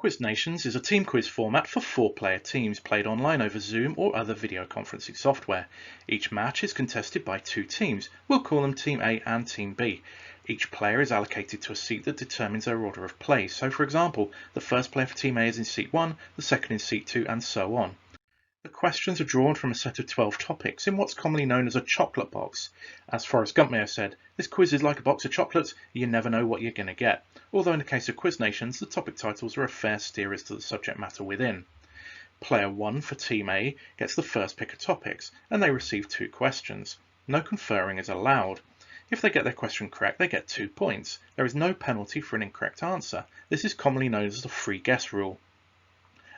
Quiz Nations is a team quiz format for 4-player teams played online over Zoom or other video conferencing software. Each match is contested by 2 teams. We'll call them Team A and Team B. Each player is allocated to a seat that determines their order of play. So for example, the first player for Team A is in seat 1, the second in seat 2 and so on. The questions are drawn from a set of 12 topics in what's commonly known as a chocolate box. As Forrest Gump may have said, this quiz is like a box of chocolates, you never know what you're going to get. Although in the case of Quiz Nations, the topic titles are a fair steer as to the subject matter within. Player 1 for Team A gets the first pick of topics, and they receive 2 questions. No conferring is allowed. If they get their question correct, they get 2 points. There is no penalty for an incorrect answer. This is commonly known as the free guess rule.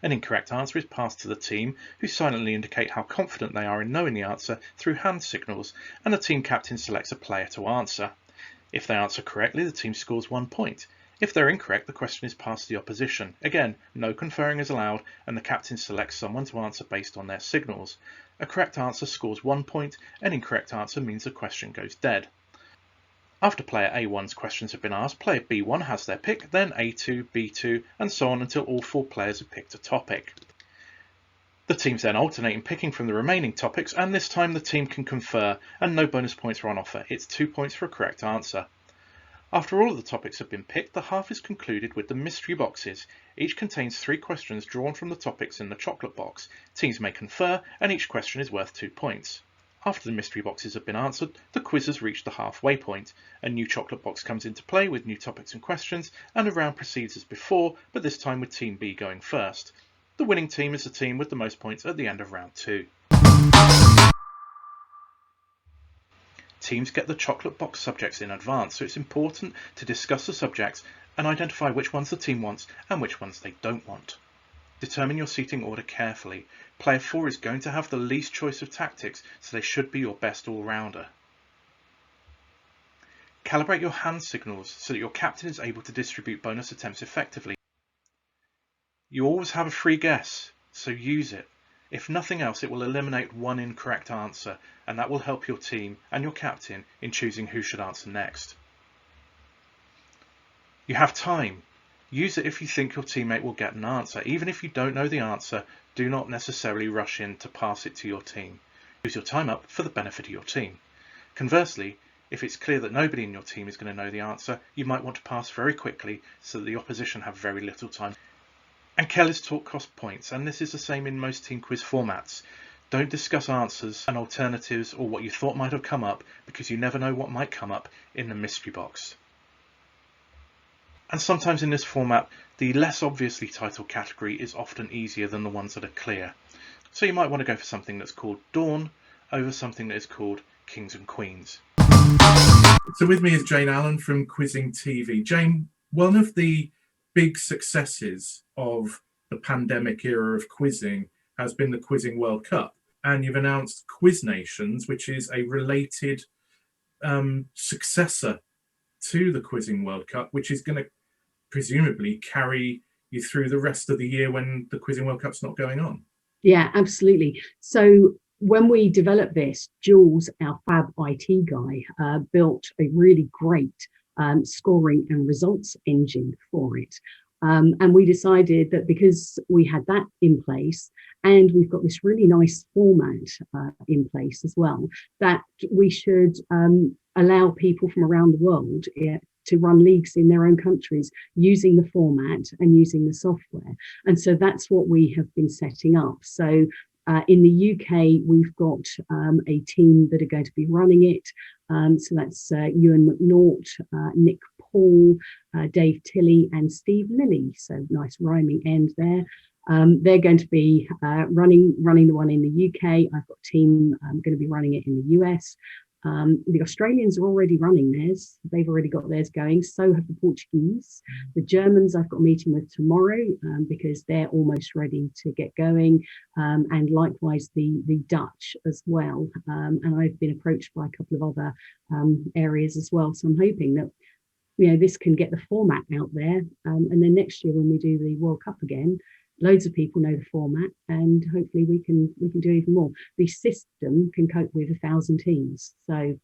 An incorrect answer is passed to the team, who silently indicate how confident they are in knowing the answer through hand signals, and the team captain selects a player to answer. If they answer correctly, the team scores 1 point. If they're incorrect, the question is passed to the opposition. Again, no conferring is allowed, and the captain selects someone to answer based on their signals. A correct answer scores 1 point, an incorrect answer means the question goes dead. After player A1's questions have been asked, player B1 has their pick, then A2, B2, and so on until all 4 players have picked a topic. The teams then alternate in picking from the remaining topics, and this time the team can confer, and no bonus points are on offer. It's 2 points for a correct answer. After all of the topics have been picked, the half is concluded with the mystery boxes. Each contains 3 questions drawn from the topics in the chocolate box. Teams may confer, and each question is worth 2 points. After the mystery boxes have been answered, the quiz has reached the halfway point. A new chocolate box comes into play with new topics and questions, and the round proceeds as before, but this time with Team B going first. The winning team is the team with the most points at the end of round 2. Teams get the chocolate box subjects in advance, so it's important to discuss the subjects and identify which ones the team wants and which ones they don't want. Determine your seating order carefully. Player 4 is going to have the least choice of tactics, so they should be your best all-rounder. Calibrate your hand signals so that your captain is able to distribute bonus attempts effectively. You always have a free guess, so use it. If nothing else, it will eliminate one incorrect answer, and that will help your team and your captain in choosing who should answer next. You have time. Use it if you think your teammate will get an answer. Even if you don't know the answer, do not necessarily rush in to pass it to your team. Use your time up for the benefit of your team. Conversely, if it's clear that nobody in your team is going to know the answer, you might want to pass very quickly so that the opposition have very little time. And careless talk costs points, and this is the same in most team quiz formats. Don't discuss answers and alternatives or what you thought might have come up, because you never know what might come up in the mystery box. And sometimes in this format, the less obviously titled category is often easier than the ones that are clear. So you might want to go for something that's called Dawn over something that is called Kings and Queens. So with me is Jane Allen from Quizzing TV. Jane, one of the big successes of the pandemic era of quizzing has been the Quizzing World Cup. And you've announced Quiz Nations, which is a related successor to the Quizzing World Cup, which is going to presumably carry you through the rest of the year when the Quizzing World Cup's not going on. Yeah, absolutely. So when we developed this, Jules, our fab IT guy, built a really great scoring and results engine for it. And we decided that because we had that in place and we've got this really nice format in place as well, that we should allow people from around the world to run leagues in their own countries using the format and using the software. And so that's what we have been setting up. So in the UK, we've got a team that are going to be running it. So that's Ewan McNaught, Nick Paul, Dave Tilley and Steve Lilly. So nice rhyming end there. They're going to be running the one in the UK. I've got a team going to be running it in the US. The Australians are already running theirs. They've already got theirs going. So have the Portuguese. The Germans I've got a meeting with tomorrow because they're almost ready to get going. And likewise the Dutch as well. And I've been approached by a couple of other areas as well. So I'm hoping that this can get the format out there. And then next year when we do the World Cup again, loads of people know the format, and hopefully we can do even more. The system can cope with 1,000 teams, so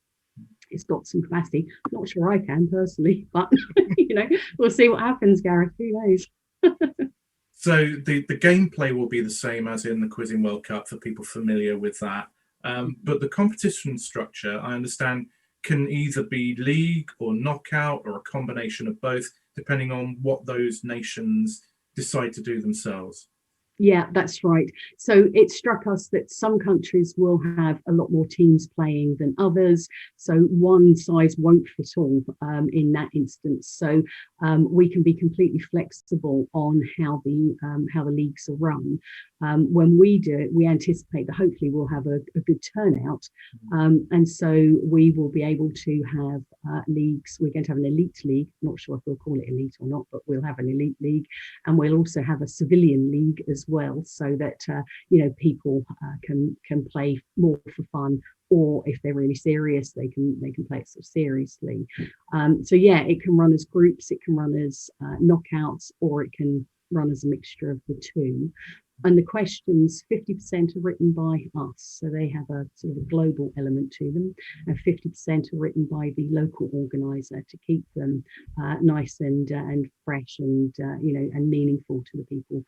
it's got some capacity. I'm not sure I can personally, but we'll see what happens, Gareth. Who knows? So the gameplay will be the same as in the Quizzing World Cup for people familiar with that. But the competition structure, I understand, can either be league or knockout or a combination of both, depending on what those nations decide to do themselves. Yeah, that's right. So it struck us that some countries will have a lot more teams playing than others. So one size won't fit all in that instance. So we can be completely flexible on how the leagues are run. When we do it, we anticipate that hopefully we'll have a good turnout, and so we will be able to have leagues. We're going to have an elite league. Not sure if we'll call it elite or not, but we'll have an elite league, and we'll also have a civilian league as well, so that people can play more for fun, or if they're really serious, they can play it sort of seriously. So yeah, it can run as groups, it can run as knockouts, or it can run as a mixture of the two. And the questions, 50% are written by us, so they have a sort of a global element to them, and 50% are written by the local organizer to keep them nice and fresh and and meaningful to the people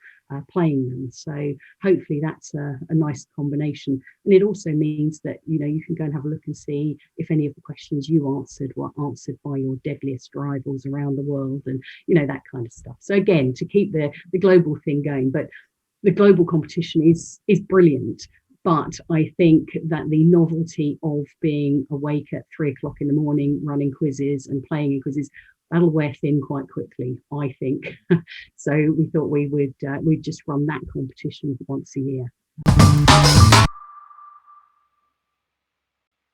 playing them. So hopefully that's a nice combination, and it also means that you can go and have a look and see if any of the questions you answered were answered by your deadliest rivals around the world, and that kind of stuff. So again, to keep the global thing going, but the global competition is brilliant, but I think that the novelty of being awake at 3 o'clock in the morning, running quizzes and playing in quizzes, that'll wear thin quite quickly, I think. So we thought we'd just run that competition once a year.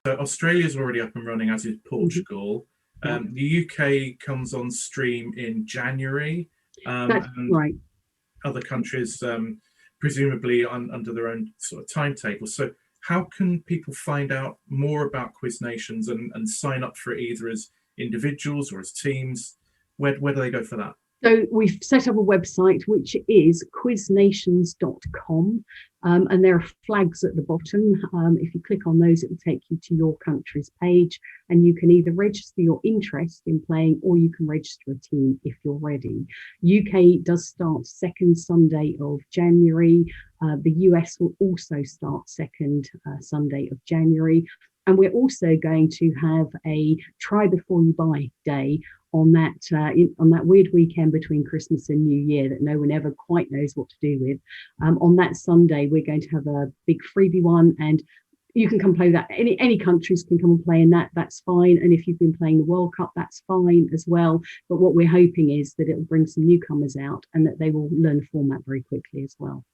So Australia's already up and running, as is Portugal. The UK comes on stream in January. That's right. Other countries presumably under their own sort of timetable. So how can people find out more about Quiz Nations and sign up for it, either as individuals or as teams? Where do they go for that? So we've set up a website which is quiznations.com, and there are flags at the bottom. If you click on those, it will take you to your country's page, and you can either register your interest in playing, or you can register a team if you're ready. UK does start second Sunday of January. The US will also start second Sunday of January. And we're also going to have a try before you buy day on that weird weekend between Christmas and New Year that no one ever quite knows what to do with. On that Sunday, we're going to have a big freebie one, and you can come play that. Any countries can come and play in that. That's fine. And if you've been playing the World Cup, that's fine as well. But what we're hoping is that it will bring some newcomers out, and that they will learn the format very quickly as well.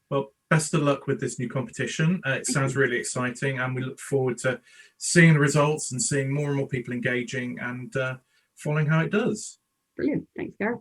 Well, best of luck with this new competition. It sounds really exciting, and we look forward to seeing the results and seeing more and more people engaging and following how it does. Brilliant. Thanks, Gareth.